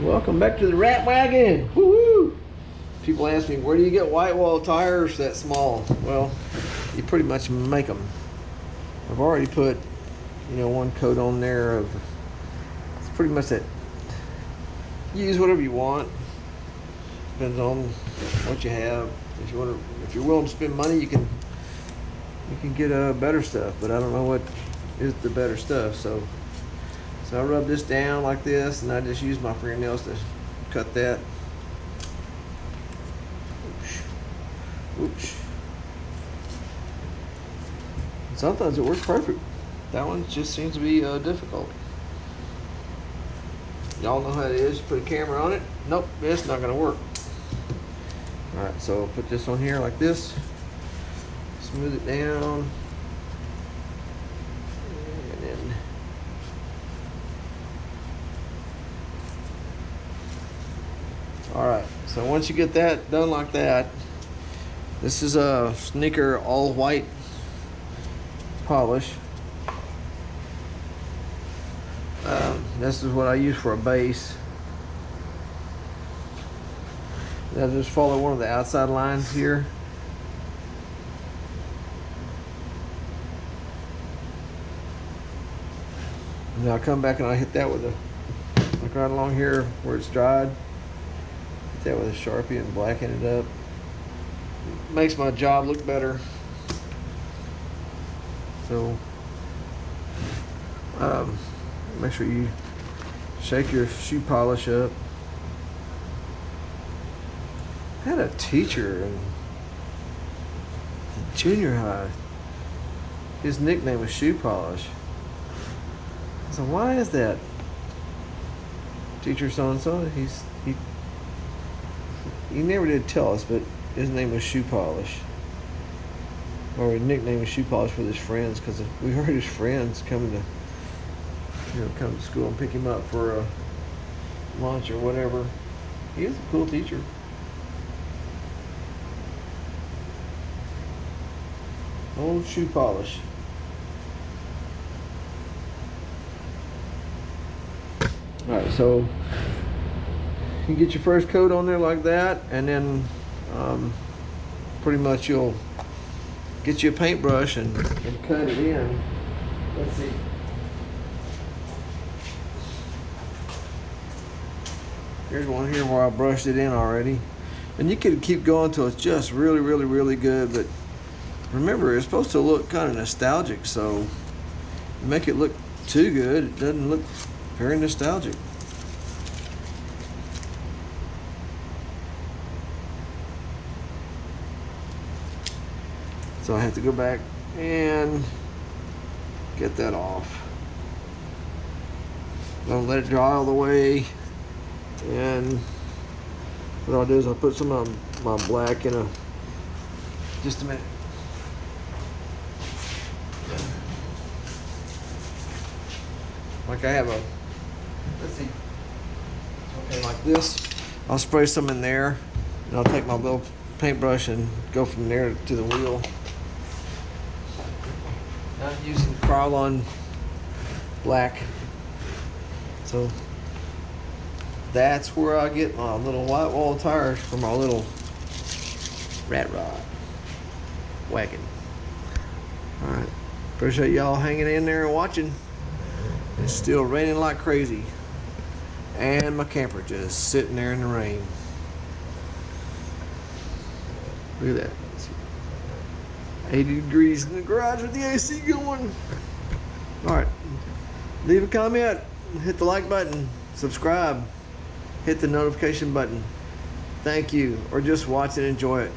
Welcome back to the rat wagon. Woo-hoo! People ask me, where do you get white wall tires that small? Well, you pretty much make them. I've already put, one coat on there of, it's pretty much that. Use whatever you want. Depends on what you have. If you're willing to spend money, you can get better stuff. But I don't know what is the better stuff. So I rub this down like this, and I just use my fingernails to cut that. Oops. Sometimes it works perfect. That one just seems to be difficult. Y'all know how it is. You put a camera on it. Nope, it's not going to work. Alright, so I'll put this on here like this. Smooth it down. And then alright, so once you get that done like that, this is a sneaker all white polish. This is what I use for a base. I'll just follow one of the outside lines here. And I'll come back and I'll hit that with like right along here where it's dried. Hit that with a Sharpie and blacken it up. Makes my job look better. So make sure you shake your shoe polish up. I had a teacher in junior high. His nickname was Shoe Polish. So why is that? Teacher so and so. He never did tell us, but his name was Shoe Polish, or his nickname was Shoe Polish with his friends, because we heard his friends coming to come to school and pick him up for lunch or whatever. He was a cool teacher. Old Shoe Polish. Alright, so you get your first coat on there like that, and then pretty much you'll get you a paintbrush and cut it in. Let's see. Here's one here where I brushed it in already. And you could keep going until it's just really, really, really good, but remember, it's supposed to look kind of nostalgic, so make it look too good, it doesn't look very nostalgic. So I have to go back and get that off. Don't let it dry all the way. And what I'll do is I'll put some of my black in just a minute. Like I have let's see, okay, like this. I'll spray some in there, and I'll take my little paintbrush and go from there to the wheel. I'm using Krylon black, so that's where I get my little white wall tires for my little rat rod wagon. All right, appreciate y'all hanging in there and watching. It's still raining like crazy, and my camper just sitting there in the rain. Look at that. 80 degrees in the garage with the AC going. Alright, leave a comment, hit the like button, subscribe, hit the notification button. Thank you, or just watch and enjoy it.